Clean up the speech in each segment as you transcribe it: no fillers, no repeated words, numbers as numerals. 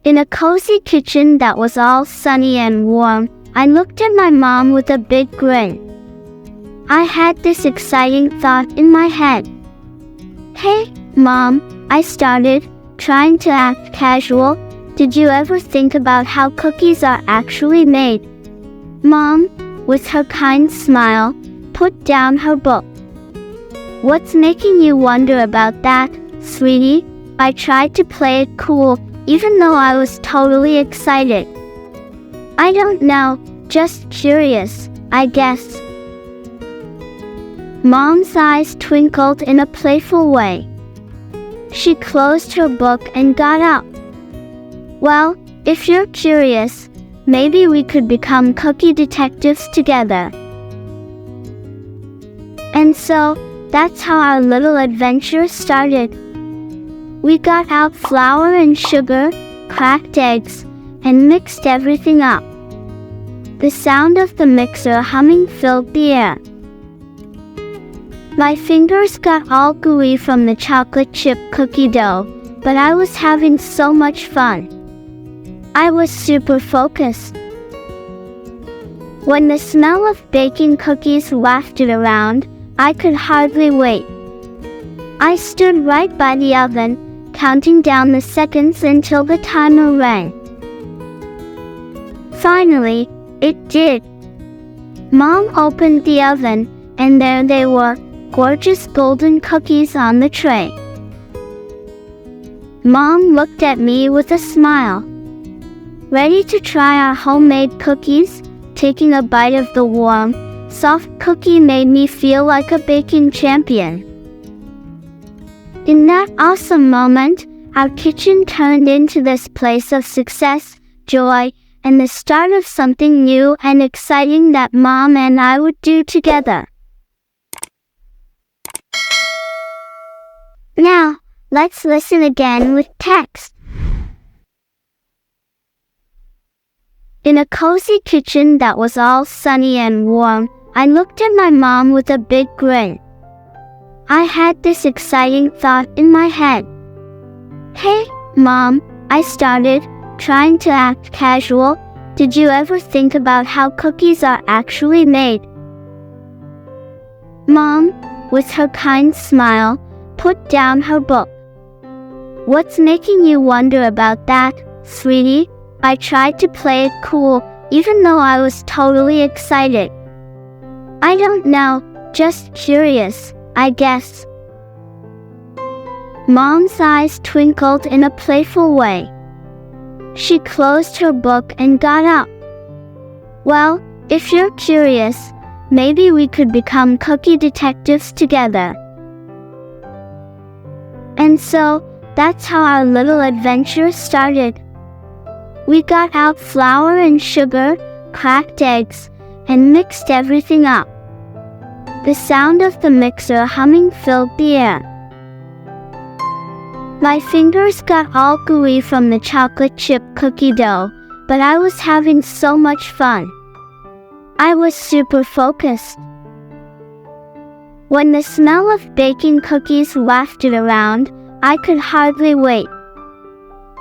In a cozy kitchen that was all sunny and warm, I looked at my mom with a big grin. I had this exciting thought in my head. "Hey, Mom," I started, trying to act casual. "Did you ever think about how cookies are actually made?" Mom, with her kind smile, put down her book. "What's making you wonder about that, sweetie?" I tried to play it cool, even though I was totally excited. "I don't know, just curious, I guess." Mom's eyes twinkled in a playful way. She closed her book and got up. "Well, if you're curious, maybe we could become cookie detectives together." And so, that's how our little adventure started. We got out flour and sugar, cracked eggs, and mixed everything up. The sound of the mixer humming filled the air. My fingers got all gooey from the chocolate chip cookie dough, but I was having so much fun. I was super focused. When the smell of baking cookies wafted around, I could hardly wait. I stood right by the oven, counting down the seconds until the timer rang. Finally, it did. Mom opened the oven, and there they were, gorgeous golden cookies on the tray. Mom looked at me with a smile. "Ready to try our homemade cookies?" Taking a bite of the warm, soft cookie made me feel like a baking champion. In that awesome moment, our kitchen turned into this place of success, joy, and the start of something new and exciting that Mom and I would do together. Now, let's listen again with text. In a cozy kitchen that was all sunny and warm, I looked at my mom with a big grin. I had this exciting thought in my head. "Hey, Mom," I started, trying to act casual. "Did you ever think about how cookies are actually made?" Mom, with her kind smile, put down her book. "What's making you wonder about that, sweetie?" I tried to play it cool, even though I was totally excited. "I don't know, just curious, I guess." Mom's eyes twinkled in a playful way. She closed her book and got up. "Well, if you're curious, maybe we could become cookie detectives together." And so, that's how our little adventure started. We got out flour and sugar, cracked eggs, and mixed everything up. The sound of the mixer humming filled the air. My fingers got all gooey from the chocolate chip cookie dough, but I was having so much fun. I was super focused. When the smell of baking cookies wafted around, I could hardly wait.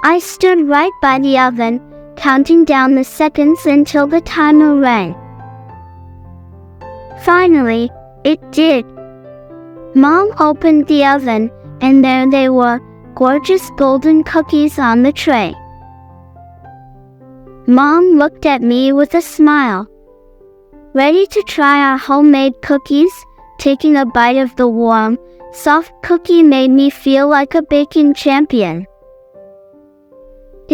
I stood right by the oven, counting down the seconds until the timer rang. Finally, it did. Mom opened the oven, and there they were, gorgeous golden cookies on the tray. Mom looked at me with a smile. "Ready to try our homemade cookies?" Taking a bite of the warm, soft cookie made me feel like a baking champion.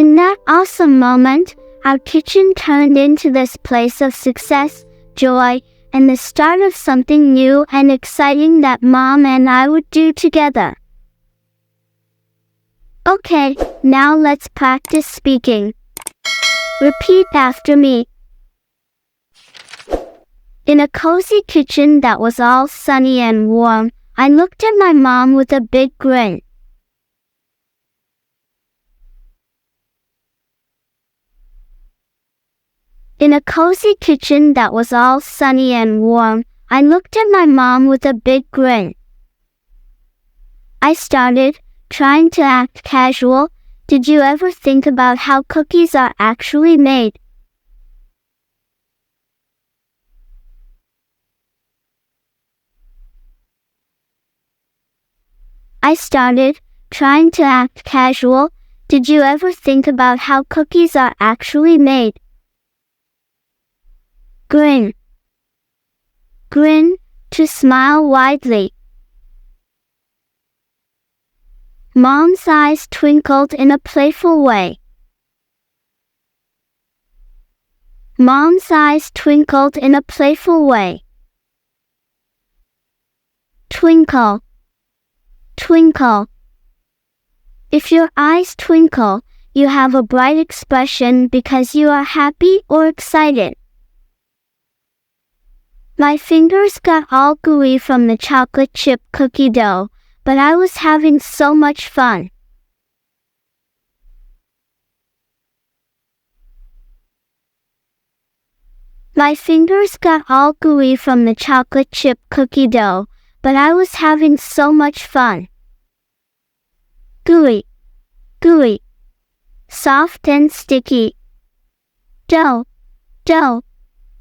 In that awesome moment, our kitchen turned into this place of success, joy, and the start of something new and exciting that Mom and I would do together. Okay, now let's practice speaking. Repeat after me. In a cozy kitchen that was all sunny and warm, I looked at my mom with a big grin. In a cozy kitchen that was all sunny and warm, I looked at my mom with a big grin. I started, trying to act casual. Did you ever think about how cookies are actually made? I started, trying to act casual. Did you ever think about how cookies are actually made? Grin. Grin, to smile widely. Mom's eyes twinkled in a playful way. Mom's eyes twinkled in a playful way. Twinkle. Twinkle. If your eyes twinkle, you have a bright expression because you are happy or excited. My fingers got all gooey from the chocolate chip cookie dough, but I was having so much fun. My fingers got all gooey from the chocolate chip cookie dough, but I was having so much fun. Gooey. Gooey. Soft and sticky. Dough. Dough.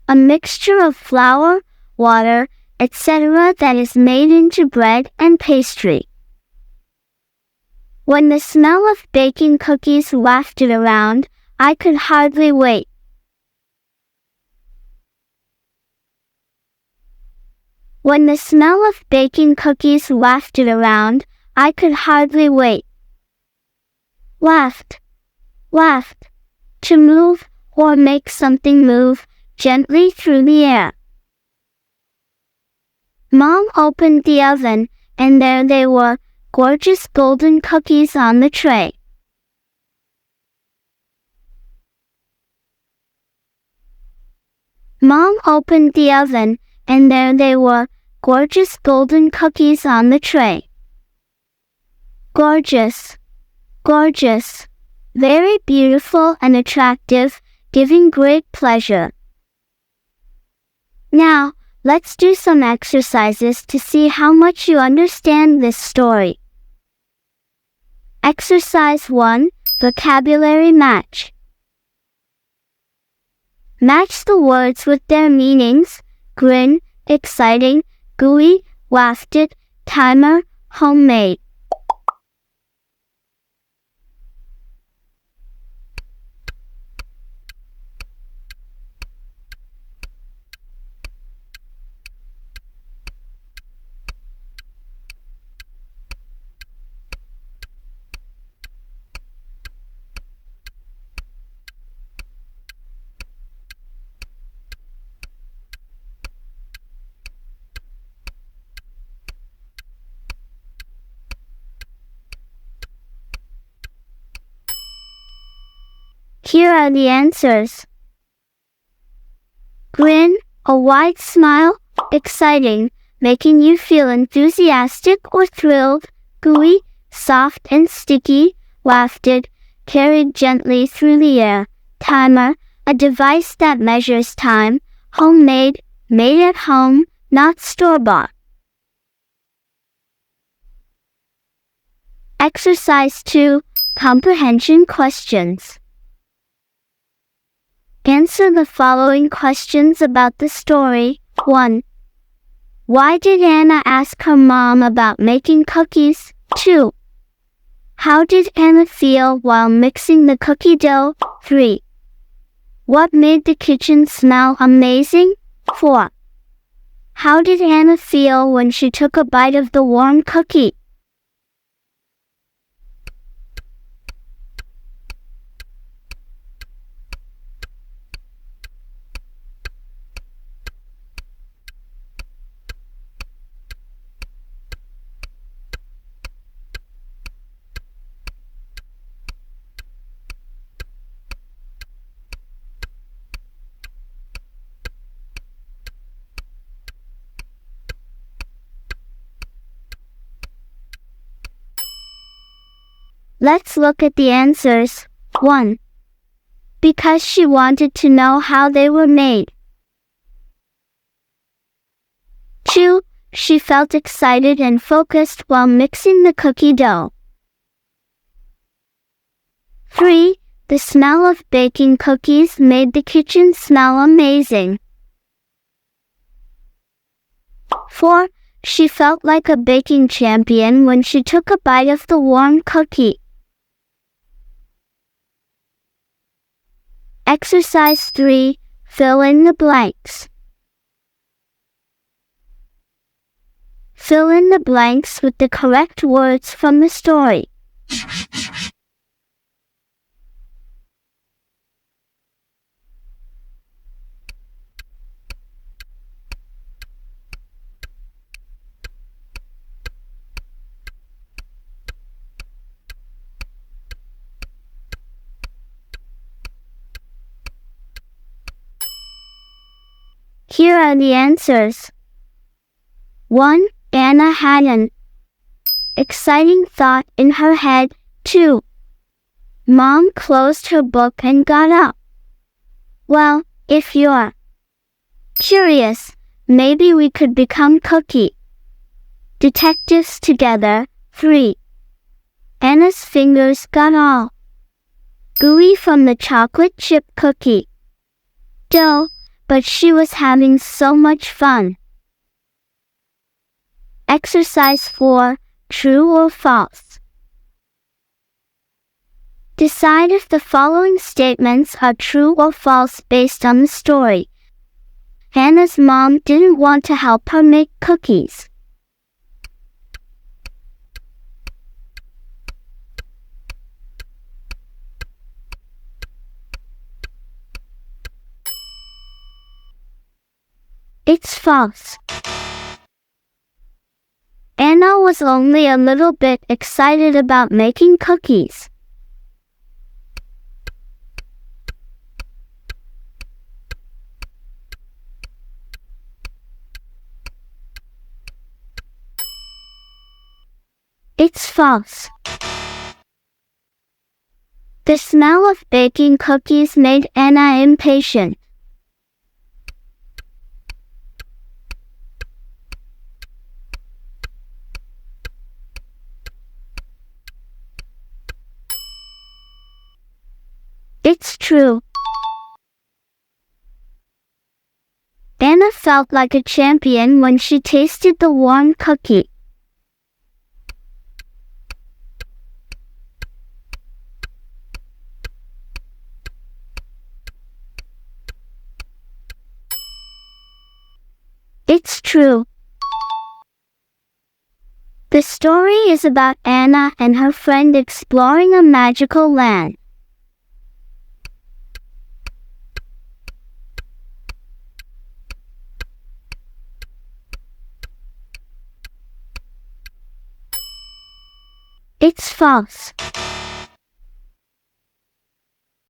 A mixture of flour, water, etc. that is made into bread and pastry. When the smell of baking cookies wafted around, I could hardly wait. When the smell of baking cookies wafted around, I could hardly wait. Waft. Waft. To move, or make something move, gently through the air. Mom opened the oven, and there they were, gorgeous golden cookies on the tray. Mom opened the oven, and there they were, gorgeous golden cookies on the tray. Gorgeous. Gorgeous. Very beautiful and attractive, giving great pleasure. Now, let's do some exercises to see how much you understand this story. Exercise 1, Vocabulary Match. Match the words with their meanings: grin, exciting, gooey, wafted, timer, homemade. Here are the answers. Grin, a wide smile, exciting, making you feel enthusiastic or thrilled. Gooey, soft and sticky, wafted, carried gently through the air. Timer, a device that measures time. Homemade, made at home, not store-bought. Exercise 2, Comprehension Questions. Answer the following questions about the story. 1. Why did Anna ask her mom about making cookies? 2. How did Anna feel while mixing the cookie dough? 3. What made the kitchen smell amazing? 4. How did Anna feel when she took a bite of the warm cookie? Let's look at the answers. 1. Because she wanted to know how they were made. 2. She felt excited and focused while mixing the cookie dough. 3. The smell of baking cookies made the kitchen smell amazing. 4. She felt like a baking champion when she took a bite of the warm cookie. Exercise 3. Fill in the blanks. Fill in the blanks with the correct words from the story. Here are the answers. 1. Anna had an exciting thought in her head. 2. Mom closed her book and got up. Well, if you're curious, maybe we could become cookie detectives together. 3. Anna's fingers got all gooey from the chocolate chip cookie dough, but she was having so much fun. Exercise 4. True or false? Decide if the following statements are true or false based on the story. Anna's mom didn't want to help her make cookies. It's false. Anna was only a little bit excited about making cookies. It's false. The smell of baking cookies made Anna impatient. It's true. Anna felt like a champion when she tasted the warm cookie. It's true. The story is about Anna and her friend exploring a magical land. It's false.